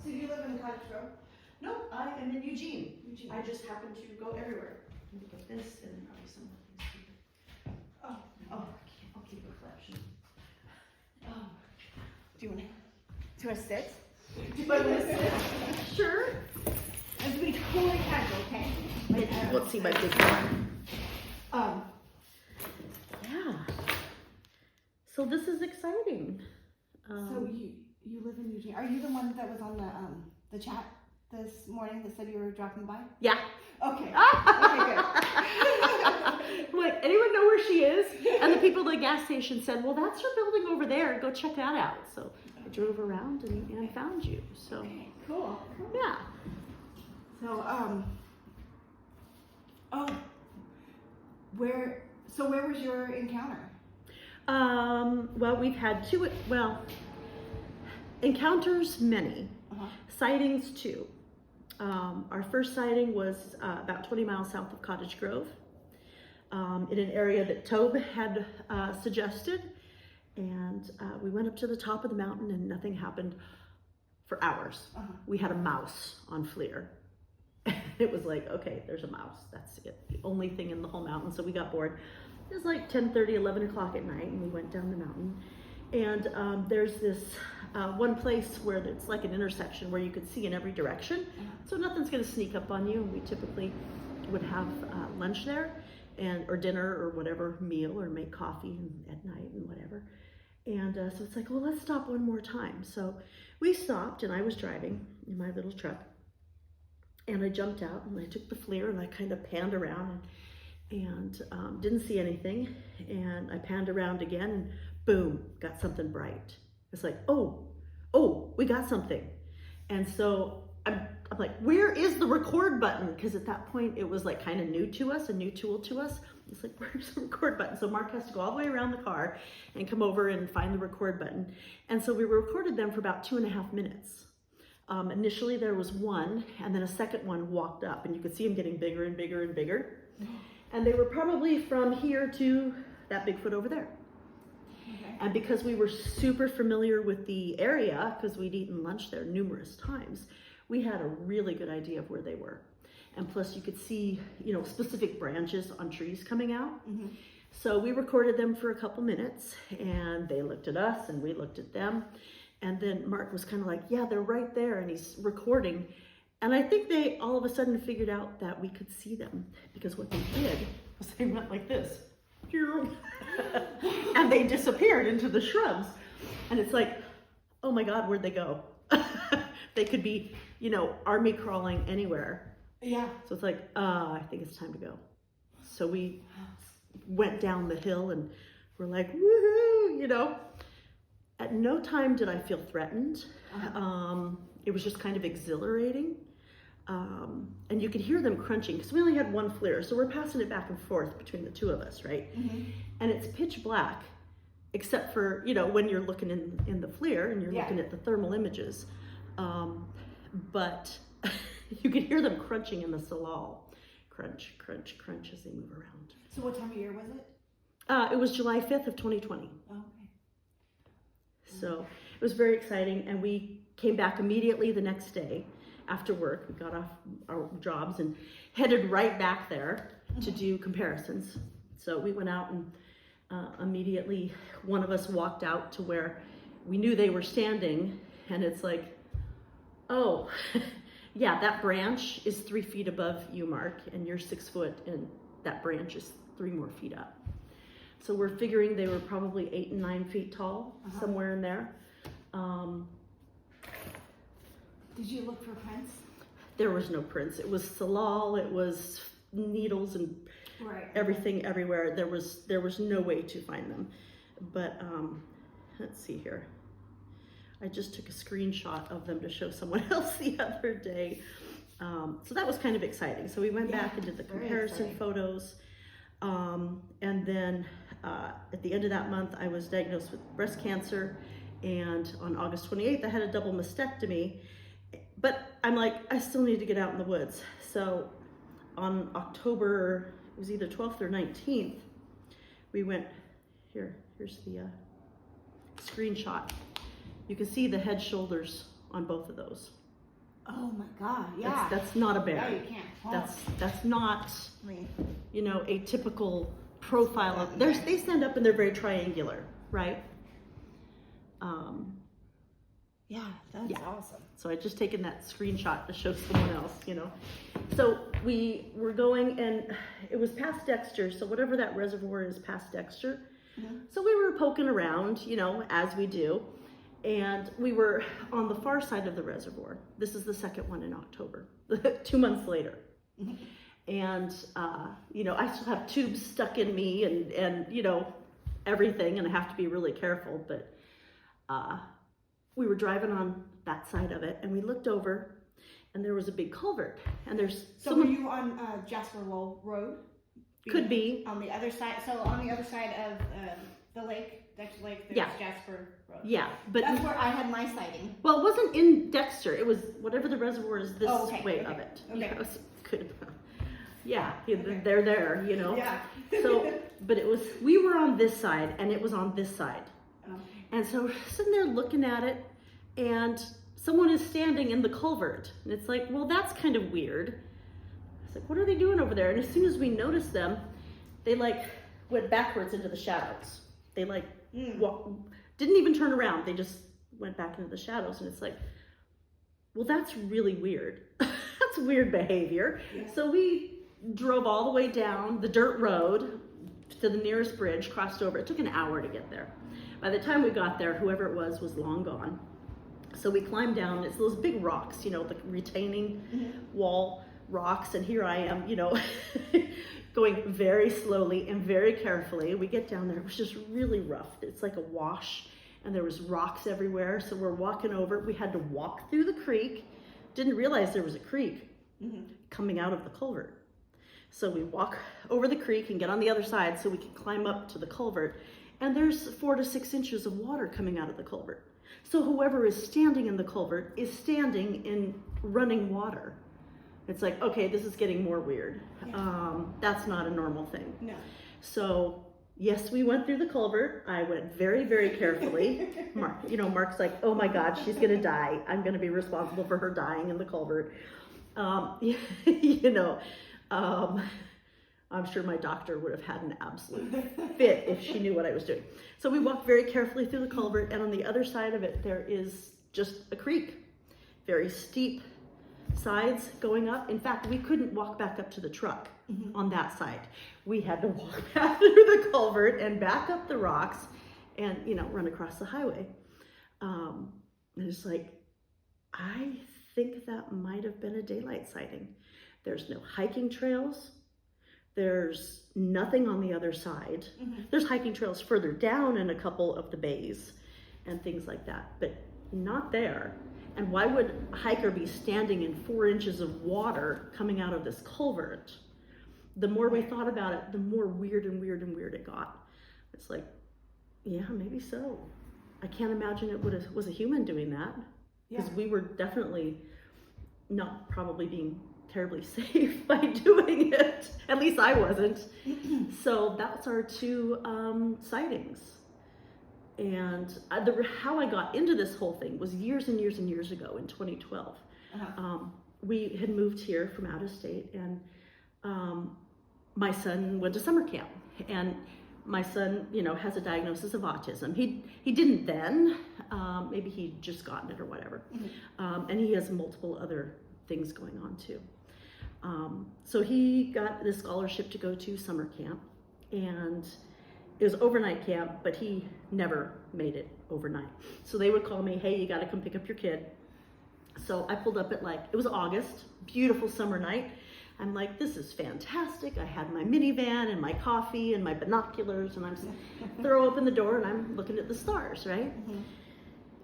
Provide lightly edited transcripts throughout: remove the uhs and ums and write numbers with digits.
So you live in Cottage Grove? No, I am in Eugene. Eugene. I just happen to go everywhere. Look at this and probably some of these. Oh. I'll keep a collection. Do you want to sit? Do I want to sit? Sure. I'm going to be totally casual, okay? Let's see my big one. Yeah. So this is exciting. So you live in Eugene. Are you the one that was on the chat this morning that said you were dropping by? Yeah. Okay. Okay, good. Like, anyone know where she is? And the people at the gas station said, well, that's her building over there. Go check that out. So I drove around and found you. So Okay, cool. yeah. So where was your encounter? Well, we've had two, encounters many, sightings too. Our first sighting was about 20 miles south of Cottage Grove, in an area that Tobe had suggested, and we went up to the top of the mountain and nothing happened for hours. We had a mouse on FLIR. It was like, okay, there's a mouse, that's it, the only thing in the whole mountain. So we got bored. It was like 10:30, 11 o'clock at night, and we went down the mountain. And there's this one place where it's like an intersection where you could see in every direction. So nothing's gonna sneak up on you. And we typically would have lunch there or dinner or whatever meal, or make coffee at night and whatever. And so it's like, well, let's stop one more time. So we stopped, and I was driving in my little truck. And I jumped out and I took the FLIR and I kind of panned around and didn't see anything. And I panned around again and boom, got something bright. It's like, oh, we got something. And so I'm like, where is the record button? Because at that point it was like kind of new to us, a new tool to us. It's like, where's the record button? So Mark has to go all the way around the car and come over and find the record button. And so we recorded them for about 2.5 minutes. Initially there was one, and then a second one walked up, and you could see him getting bigger and bigger and bigger. And they were probably from here to that Bigfoot over there. Okay. And because we were super familiar with the area, because we'd eaten lunch there numerous times, we had a really good idea of where they were. And plus you could see, specific branches on trees coming out. So we recorded them for a couple minutes, and they looked at us and we looked at them. And then Mark was kind of like, yeah, they're right there, and he's recording. And I think they all of a sudden figured out that we could see them, because what they did was they went like this. And they disappeared into the shrubs. And it's like, oh my God, where'd they go? They could be, army crawling anywhere. Yeah. So it's like, I think it's time to go. So we went down the hill and we're like, woohoo, At no time did I feel threatened. It was just kind of exhilarating. And you could hear them crunching, because we only had one FLIR, so we're passing it back and forth between the two of us, right? And it's pitch black, except for, when you're looking in the FLIR and you're looking at the thermal images. But you could hear them crunching in the salal. Crunch, crunch, crunch as they move around. So what time of year was it? It was July 5th of 2020. Oh, okay. So it was very exciting, and we came back immediately the next day after work. We got off our jobs and headed right back there to do comparisons. So we went out and immediately one of us walked out to where we knew they were standing, and it's like, oh, yeah, that branch is 3 feet above you, Mark, and you're 6 foot, and that branch is 3 more feet up. So we're figuring they were probably 8 and 9 feet tall, somewhere in there. Did you look for prints? There was no prints. It was salal, it was needles and everything everywhere. There was no way to find them. But let's see here. I just took a screenshot of them to show someone else the other day. So that was kind of exciting. So we went back and did the comparison photos. And then at the end of that month, I was diagnosed with breast cancer, and on August 28th, I had a double mastectomy. But I'm like, I still need to get out in the woods. So on October, it was either 12th or 19th, we went, here's the screenshot. You can see the head shoulders on both of those. Oh my God, yeah. That's not a bear. Yeah, you can't. Oh. That's not, I mean, you know, a typical profile of, they stand up and they're very triangular, right? yeah, that's awesome. So I just taken that screenshot to show someone else, you know. So we were going, and it was past Dexter, so whatever that reservoir is past Dexter. Mm-hmm. So we were poking around, you know, as we do, and we were on the far side of the reservoir. This is the second one in October, 2 months later. Mm-hmm. And, you know, I still have tubes stuck in me and, you know, everything, and I have to be really careful, but we were driving on that side of it, and we looked over, and there was a big culvert, and there's So were you on Jasper Lowell Road? Could be. On the other side, so on the other side of the lake, Dexter Lake, there's Jasper Road. Yeah, but that's where I had my sighting. Well, it wasn't in Dexter, it was whatever the reservoir is this way of it. Okay. Yeah, it could. Yeah, they're there, you know. Yeah. So, but it was, we were on this side, and it was on this side. And so we're sitting there looking at it, and someone is standing in the culvert. And it's like, well, that's kind of weird. It's like, what are they doing over there? And as soon as we noticed them, they like went backwards into the shadows. They like didn't even turn around. They just went back into the shadows. And it's like, well, that's really weird. That's weird behavior. Yeah. So we drove all the way down the dirt road to the nearest bridge, crossed over. It took an hour to get there. By the time we got there, whoever it was long gone. So we climbed down. It's those big rocks, you know, the retaining wall rocks. And here I am, you know, going very slowly and very carefully. We get down there. It was just really rough. It's like a wash, and there was rocks everywhere. So we're walking over. We had to walk through the creek. Didn't realize there was a creek coming out of the culvert. So we walk over the creek and get on the other side so we can climb up to the culvert. And there's 4 to 6 inches of water coming out of the culvert. So whoever is standing in the culvert is standing in running water. It's like, okay, this is getting more weird. Yeah. That's not a normal thing. No. So yes, we went through the culvert. I went very, very carefully. Mark's like, oh my God, she's gonna die. I'm gonna be responsible for her dying in the culvert. I'm sure my doctor would have had an absolute fit if she knew what I was doing. So we walked very carefully through the culvert, and on the other side of it, there is just a creek. Very steep sides going up. In fact, we couldn't walk back up to the truck on that side. We had to walk back through the culvert and back up the rocks and, you know, run across the highway. And it's like, I think that might have been a daylight sighting. There's no hiking trails. There's nothing on the other side. There's hiking trails further down in a couple of the bays and things like that, but not there. And why would a hiker be standing in 4 inches of water coming out of this culvert? The more we thought about it, the more weird and weird and weird it got. It's like, yeah, maybe so. I can't imagine it was a human doing that, because we were definitely not probably being terribly safe by doing it. At least I wasn't. So that's our 2 sightings. And how I got into this whole thing was years and years and years ago in 2012. We had moved here from out of state, and my son went to summer camp. And my son, you know, has a diagnosis of autism. He didn't then. Maybe he'd just gotten it or whatever. And he has multiple other things going on too. So he got the scholarship to go to summer camp, and it was overnight camp, but he never made it overnight. So they would call me, hey, you got to come pick up your kid. So I pulled up at it was August, beautiful summer night. I'm like, this is fantastic. I had my minivan and my coffee and my binoculars, and I'm throw open the door and I'm looking at the stars, right?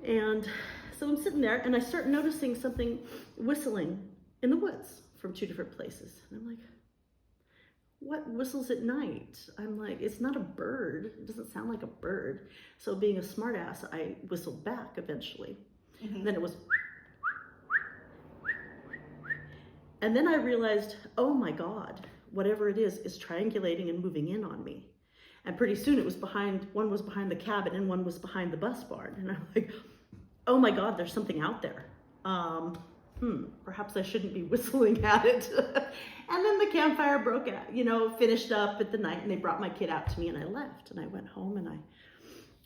And so I'm sitting there and I start noticing something whistling in the woods from 2 different places. And I'm like, what whistles at night? I'm like, it's not a bird. It doesn't sound like a bird. So being a smartass, I whistled back eventually. Then it was, and then I realized, oh my God, whatever it is triangulating and moving in on me. And pretty soon it was one was behind the cabin and one was behind the bus barn. And I'm like, oh my God, there's something out there. perhaps I shouldn't be whistling at it. And then the campfire broke out, finished up at the night, and they brought my kid out to me, and I left, and I went home, and I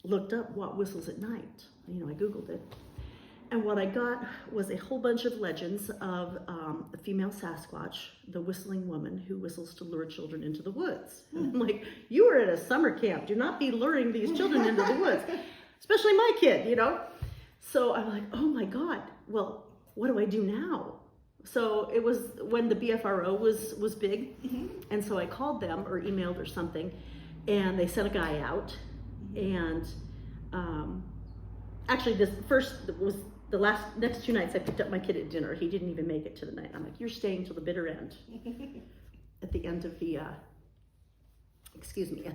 looked up what whistles at night. I Googled it. And what I got was a whole bunch of legends of a female Sasquatch, the whistling woman who whistles to lure children into the woods. And I'm like, you are at a summer camp. Do not be luring these children into the woods, especially my kid, So I'm like, oh my God, well, what do I do now? So it was when the BFRO was big. And so I called them or emailed or something, and they sent a guy out. And actually this first was the next 2 nights I picked up my kid at dinner. He didn't even make it to the night. I'm like, you're staying till the bitter end. At the end of the, at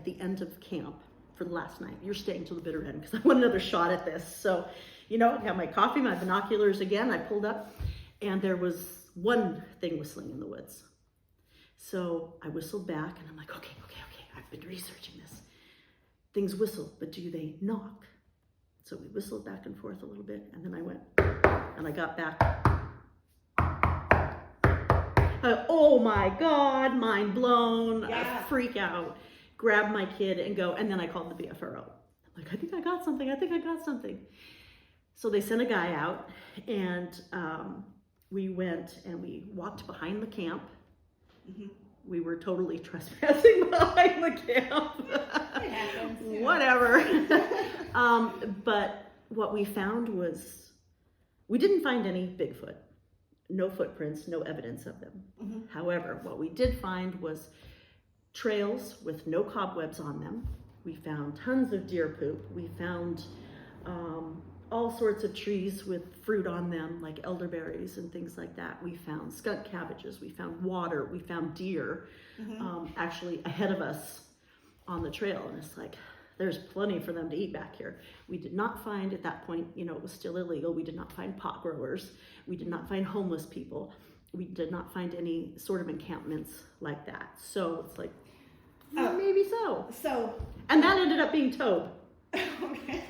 the end of camp for the last night. You're staying till the bitter end because I want another shot at this. So, I have my coffee, my binoculars again. I pulled up, and there was one thing whistling in the woods. So I whistled back, and I'm like, okay. I've been researching this. Things whistle, but do they knock? So we whistled back and forth a little bit, and then I went, and I got back. Oh my God, mind blown, Yeah. Freak out, grab my kid and go, and then I called the BFRO. I'm like, I think I got something. So they sent a guy out, and we went and we walked behind the camp. We were totally trespassing behind the camp. It happens. Whatever. But what we found was, we didn't find any Bigfoot. No footprints, no evidence of them. However, what we did find was trails with no cobwebs on them. We found tons of deer poop. We found all sorts of trees with fruit on them, like elderberries and things like that. We found skunk cabbages. We found water. We found deer actually ahead of us on the trail. And it's like, there's plenty for them to eat back here. We did not find, at that point, it was still illegal. We did not find pot growers. We did not find homeless people. We did not find any sort of encampments like that. So it's like, maybe so. And that ended up being Tobe. Okay.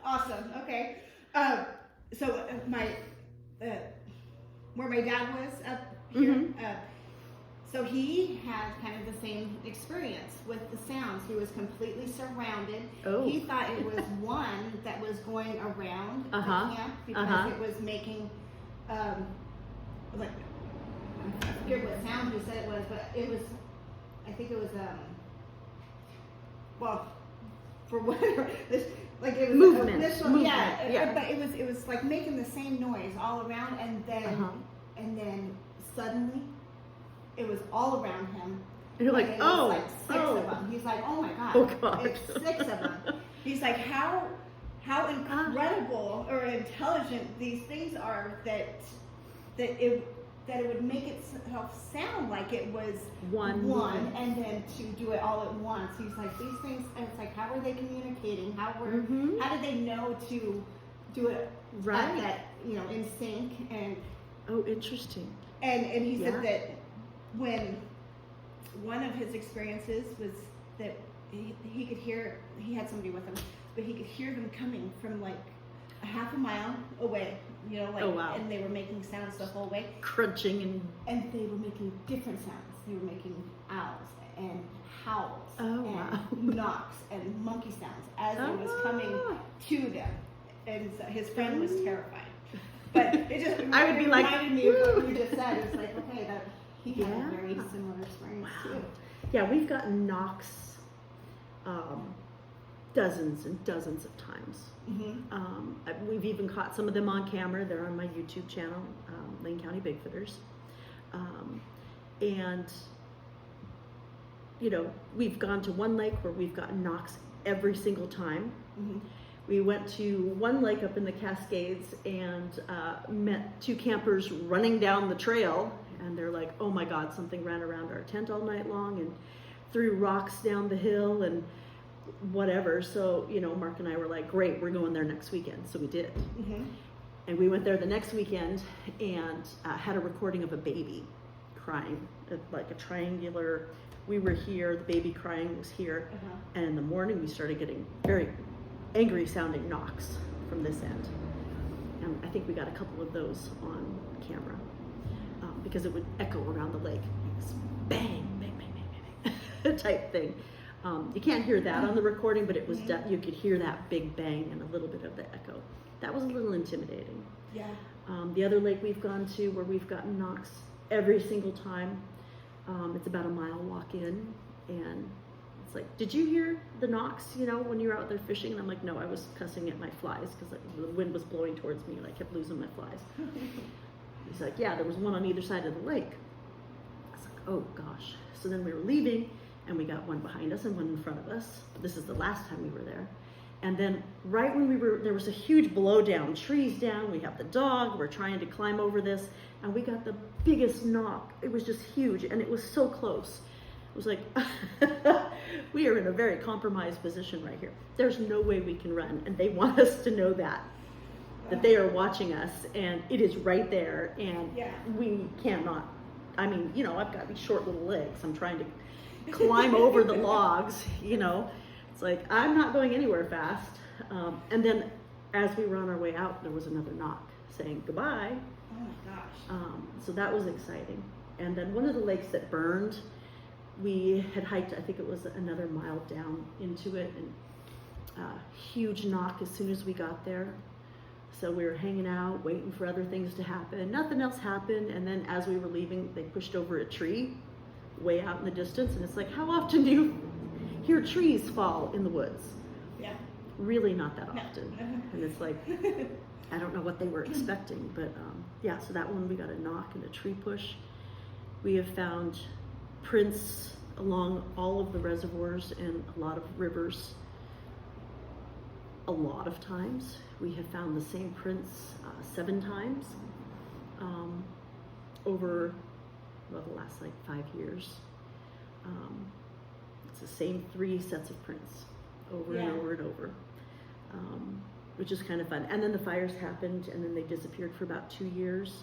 Awesome. Okay. So my where my dad was up here, so he had kind of the same experience with the sounds. He was completely surrounded. Oh. He thought it was one that was going around the camp because it was making like, I forget what sound he said it was, but it was, I think it was well, for whatever this. Like it was movement. Yeah, but it was like making the same noise all around, and then suddenly it was all around him. And you're like, and it was like six of them. He's like, oh my God, it's 6 of them. He's like, how incredible or intelligent these things are that it would make itself sound like it was one and then to do it all at once. He's like, these things, and it's like, how are they communicating? How did they know to do it right? That in sync? And interesting. And he said that when one of his experiences was that he could hear, he had somebody with him, but he could hear them coming from like a half a mile away. And they were making sounds the whole way. Crunching and they were making different sounds. They were making owls and howls and knocks and monkey sounds as it was coming to them. And so his friend was terrified. But it just reminded me of what you just said. It's like, okay, that he had a very similar experience too. Yeah, we've gotten knocks dozens and dozens of times. We've even caught some of them on camera. They're on my YouTube channel, Lane County Bigfooters. And we've gone to one lake where we've gotten knocks every single time. We went to one lake up in the Cascades and met 2 campers running down the trail, and they're like, oh my God, something ran around our tent all night long and threw rocks down the hill and whatever. So Mark and I were like, great, we're going there next weekend. So we did. And we went there the next weekend and had a recording of a baby crying, like a triangular. We were here, the baby crying was here, and in the morning we started getting very angry sounding knocks from this end. And I think we got a couple of those on camera because it would echo around the lake. This bang, bang, bang, bang, bang type thing. You can't hear that on the recording, but it was you could hear that big bang and a little bit of the echo. That was a little intimidating. Yeah. The other lake we've gone to where we've gotten knocks every single time, it's about a mile walk in, and it's like, did you hear the knocks, when you were out there fishing? And I'm like, no, I was cussing at my flies because the wind was blowing towards me and I kept losing my flies. He's like, yeah, there was one on either side of the lake. I was like, oh gosh. So then we were leaving and we got one behind us and one in front of us. This is the last time we were there. And then right when there was a huge blowdown, trees down, we have the dog, we're trying to climb over this, and we got the biggest knock. It was just huge, and it was so close. It was like, we are in a very compromised position right here. There's no way we can run, and they want us to know that they are watching us, and it is right there, and we cannot. I mean, I've got these short little legs. I'm trying to climb over the logs, It's like, I'm not going anywhere fast. And then as we were on our way out, there was another knock saying goodbye. Oh my gosh. So that was exciting. And then one of the lakes that burned, we had hiked, I think it was another mile down into it, and huge knock as soon as we got there. So we were hanging out, waiting for other things to happen. Nothing else happened. And then as we were leaving, they pushed over a tree way out in the distance. And it's like, how often do you hear trees fall in the woods? Yeah. Really not that often. And it's like, I don't know what they were expecting, but yeah, so that one we got a knock and a tree push. We have found prints along all of the reservoirs and a lot of rivers. A lot of times. We have found the same prints 7 times over the last 5 years. It's the same 3 sets of prints over and over and over, which is kind of fun. And then the fires happened, and then they disappeared for about 2 years.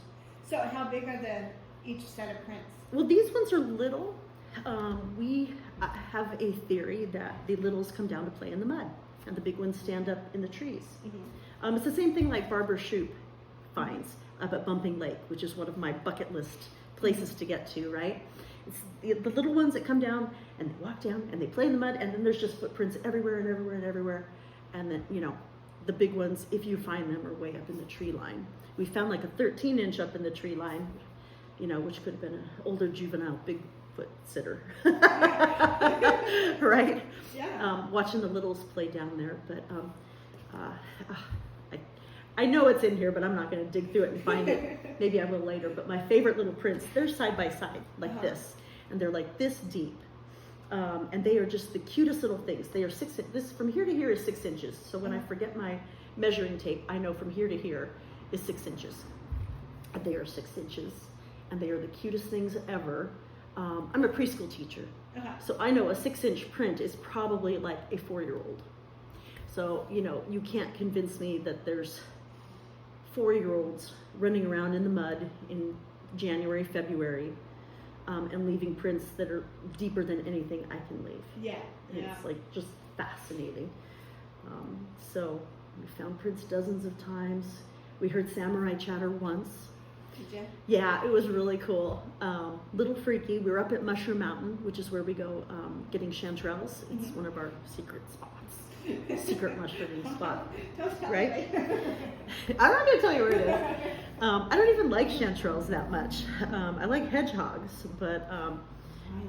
So how big are each set of prints? Well, these ones are little. We have a theory that the littles come down to play in the mud, and the big ones stand up in the trees. Mm-hmm. It's the same thing like Barbara Shoup finds up at Bumping Lake, which is one of my bucket list places to get to, right? It's the little ones that come down and they walk down and they play in the mud, and then there's just footprints everywhere and everywhere and everywhere. And then, the big ones, if you find them, are way up in the tree line. We found a 13-inch up in the tree line, which could have been an older juvenile Bigfoot sitter, right? Yeah. Watching the littles play down there, but I know it's in here, but I'm not going to dig through it and find it. Maybe I will later. But my favorite little prints, they're side by side like this, and they're like this deep, and they are just the cutest little things. They are this from here to here is 6 inches. So when I forget my measuring tape, I know from here to here is 6 inches. And they are 6 inches, and they are the cutest things ever. I'm a preschool teacher, so I know a 6-inch print is probably like a 4-year-old. So, you can't convince me that there's 4-year-olds running around in the mud in January, February, and leaving prints that are deeper than anything I can leave. Yeah. It's just fascinating. So we found prints dozens of times. We heard samurai chatter once. Did you? Yeah, it was really cool. Little freaky. We were up at Mushroom Mountain, which is where we go getting chanterelles. It's one of our secret spots. Secret mushroom spot. Don't tell right? me. I'm not going to tell you where it is. I don't even like chanterelles that much. I like hedgehogs, but I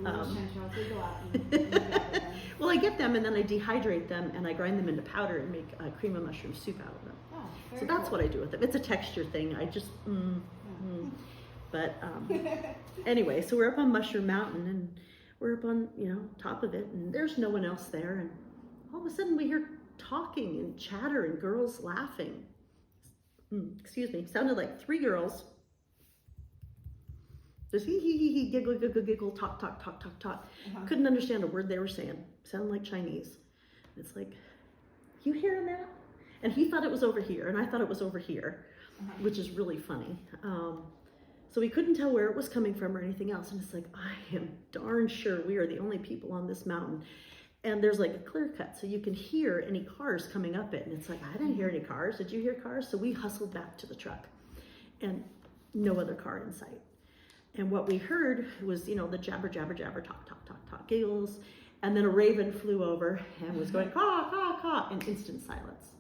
love chanterelles. They go out and well, I get them and then I dehydrate them and I grind them into powder and make cream of mushroom soup out of them. Oh, so that's what I do with them. It's a texture thing. I just, But anyway, so we're up on Mushroom Mountain and we're up on, top of it, and there's no one else there. And all of a sudden we hear talking and chatter and girls laughing. Excuse me, sounded like 3 girls. Just hee, giggle, giggle, giggle, talk, talk, talk, talk, talk. Couldn't understand a word they were saying. Sounded like Chinese. It's like, you hearing that? And he thought it was over here, and I thought it was over here, which is really funny. So we couldn't tell where it was coming from or anything else. And it's like, I am darn sure we are the only people on this mountain. and there's like a clear cut, so you can hear any cars coming up it. And it's like, I didn't hear any cars. Did you hear cars? So we hustled back to the truck, and no other car in sight. And what we heard was, you know, the jabber, jabber, jabber, talk, talk, talk, talk, giggles. And then a raven flew over and was going, caw, caw, caw, in instant silence.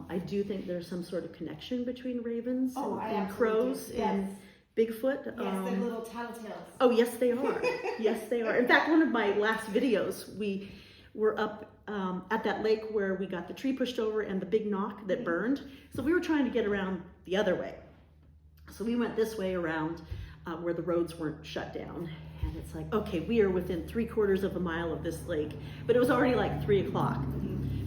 I do think there's some sort of connection between ravens and crows and Bigfoot. Yes, they're little tattletales. Oh, yes, they are. Yes, they are. In fact, one of my last videos, we were up at that lake where we got the tree pushed over and the big knock that burned. So we were trying to get around the other way. So we went this way around where the roads weren't shut down. And it's like, okay, we are within 3/4 of a mile of this lake, but it was already like 3 o'clock.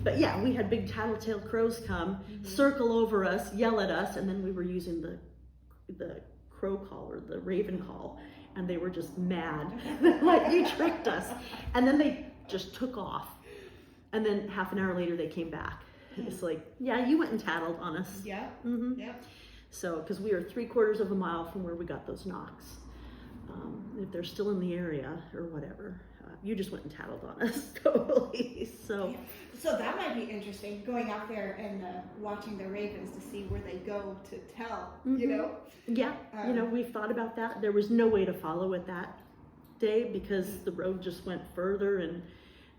But yeah, we had big tattletale crows come, circle over us, yell at us, and then we were using the crow call or the raven call, and they were just mad. Like, you tricked us. And then they just took off. And then half an hour later, they came back. It's like, yeah, you went and tattled on us. Yeah. Yeah. So, because we were 3/4 of a mile from where we got those knocks. If they're still in the area or whatever, you just went and tattled on us totally. So, so that might be interesting, going out there and watching the ravens to see where they go to tell. You know. Yeah, you know, we've thought about that. There was no way to follow it that day because the road just went further, and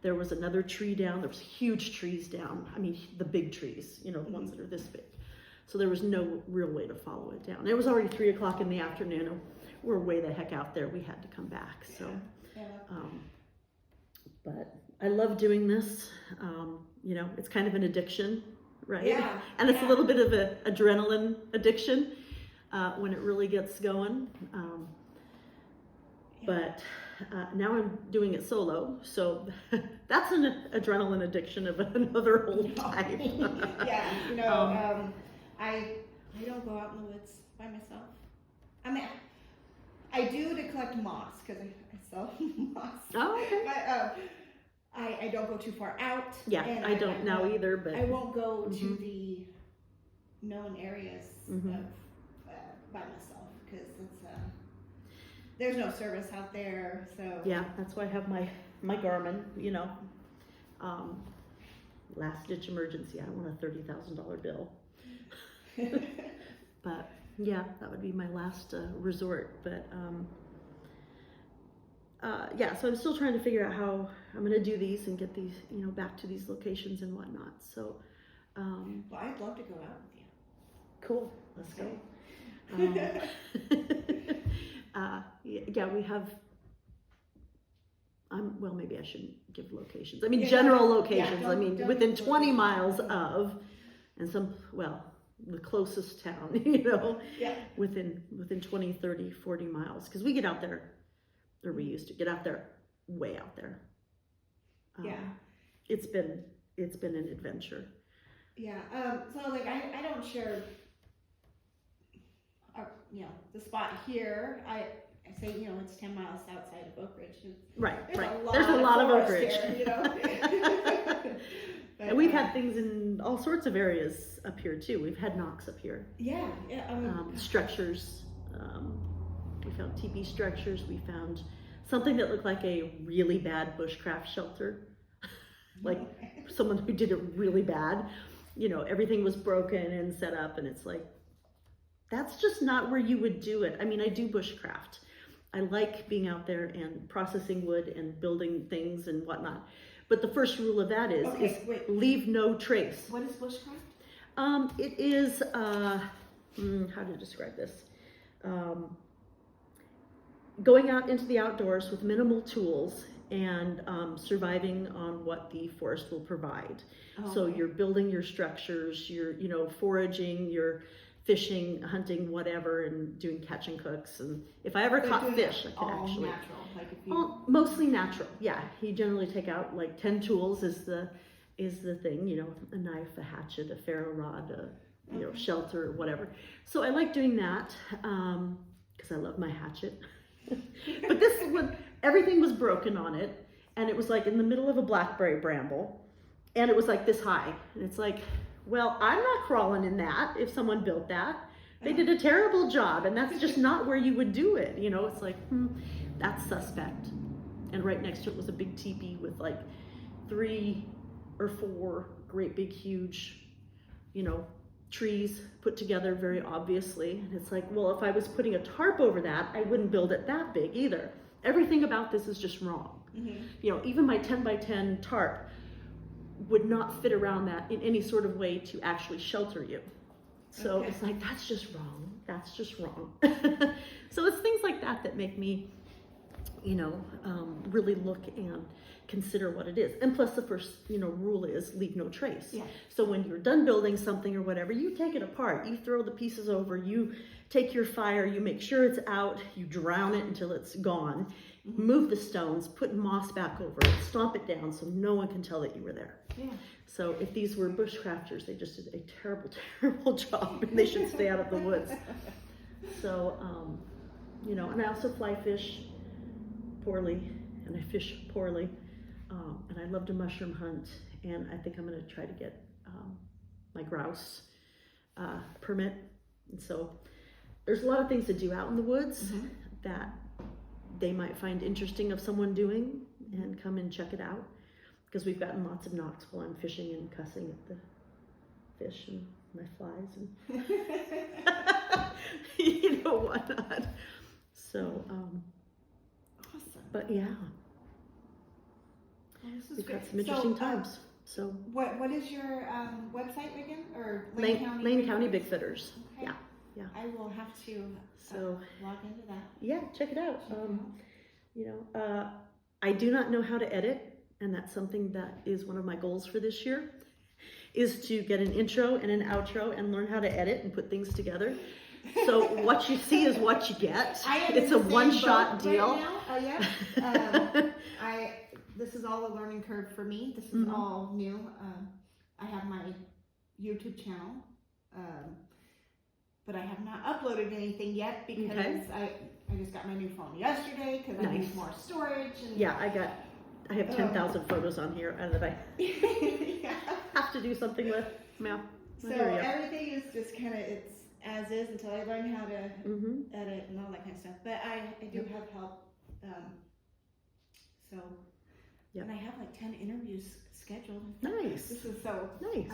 there was another tree down. There was huge trees down. I mean, the big trees. You know, the ones that are this big. So there was no real way to follow it down. It was already 3 o'clock in the afternoon. We're way the heck out there. We had to come back. So, but I love doing this. You know, it's kind of an addiction, right? Yeah. And it's a little bit of an adrenaline addiction when it really gets going. But now I'm doing it solo. So that's an adrenaline addiction of another whole type. Yeah, you know, I don't go out in the woods by myself. I mean, I do to collect moss because I sell moss. Oh, okay. But I don't go too far out. Yeah, and I don't now either. But I won't go to the known areas of, by myself because it's there's no service out there. So yeah, that's why I have my Garmin. You know, last ditch emergency. I don't want a $30,000 bill. But yeah, that would be my last resort. But yeah, so I'm still trying to figure out how I'm going to do these and get these, you know, back to these locations and whatnot. So, well, I'd love to go out with you. Cool, let's go. Yeah, we have. Well, maybe I shouldn't give locations. I mean, general locations. I mean, within 20 miles of, and some, well, the closest town, you know, within 20, 30, 40 miles. Because we get out there, or we used to get out there, way out there. It's been an adventure. Yeah. So like I don't share, you know, the spot here. I say, you know, it's 10 miles outside of Oakridge. Right. There's a lot of Oakridge. There, you know? But, and we've had things in all sorts of areas up here too. We've had knocks up here. Yeah. Structures. We found TB structures. We found something that looked like a really bad bushcraft shelter. Like someone who did it really bad. You know, everything was broken and set up, and it's like, that's just not where you would do it. I mean, I do bushcraft. I like being out there and processing wood and building things and whatnot. But the first rule of that is leave no trace. What is bushcraft? It is, how to describe this? Going out into the outdoors with minimal tools and surviving on what the forest will provide. So you're building your structures, you're, you know, foraging, you're fishing, hunting, whatever, and doing catch and cooks. And if I ever caught fish, I could actually. Natural, like if you... Mostly natural. Yeah, you generally take out like 10 tools is the thing. You know, a knife, a hatchet, a ferro rod, a you know, shelter, whatever. So I like doing that because I love my hatchet. But this one, everything was broken on it, and it was like in the middle of a blackberry bramble, and it was like this high, and it's like, well, I'm not crawling in that. If someone built that, they did a terrible job, and that's just not where you would do it. You know, it's like, that's suspect. and right next to it was a big teepee with like 3 or 4 great big huge, you know, trees put together very obviously. And it's like, well, if I was putting a tarp over that, I wouldn't build it that big either. Everything about this is just wrong. You know, even my 10 by 10 tarp would not fit around that in any sort of way to actually shelter you. So it's like, that's just wrong. That's just wrong. So it's things like that that make me, you know, really look and consider what it is. And plus the first, you know, rule is leave no trace. Yeah. So when you're done building something or whatever, you take it apart, you throw the pieces over, you take your fire, you make sure it's out, you drown it until it's gone, move the stones, put moss back over it, stomp it down so no one can tell that you were there. Yeah. So if these were bushcrafters, they just did a terrible, terrible job, and they should stay out of the woods. So, you know, and I also fly fish poorly, and I fish poorly, and I love to mushroom hunt, and I think I'm going to try to get my grouse permit. And so there's a lot of things to do out in the woods that they might find interesting of someone doing, and come and check it out, because we've gotten lots of knocks while I'm fishing and cussing at the fish and my flies and you know, whatnot. So awesome. But yeah, well, this is we've great. got some interesting times. So what is your website again? Or Lane County Bigfooters. Okay. Yeah. I will have to log into that. Yeah, check it out. You know, I do not know how to edit, and that's something that is one of my goals for this year, is to get an intro and an outro and learn how to edit and put things together. So what you see is what you get. It's a one-shot deal. Right now. This is all a learning curve for me. This is all new. I have my YouTube channel, but I have not uploaded anything yet because I just got my new phone yesterday because I need more storage. And yeah, I have 10,000 photos on here that I have to do something with. Yeah. So everything is just kind of, it's as is until I learn how to edit and all that kind of stuff. But I do have help. And I have like 10 interviews scheduled. Nice. This is so nice.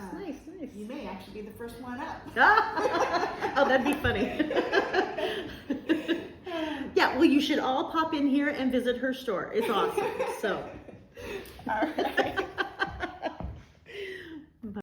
You may actually be the first one up. Oh, that'd be funny. Yeah, well, you should all pop in here and visit her store. It's awesome. So. All right.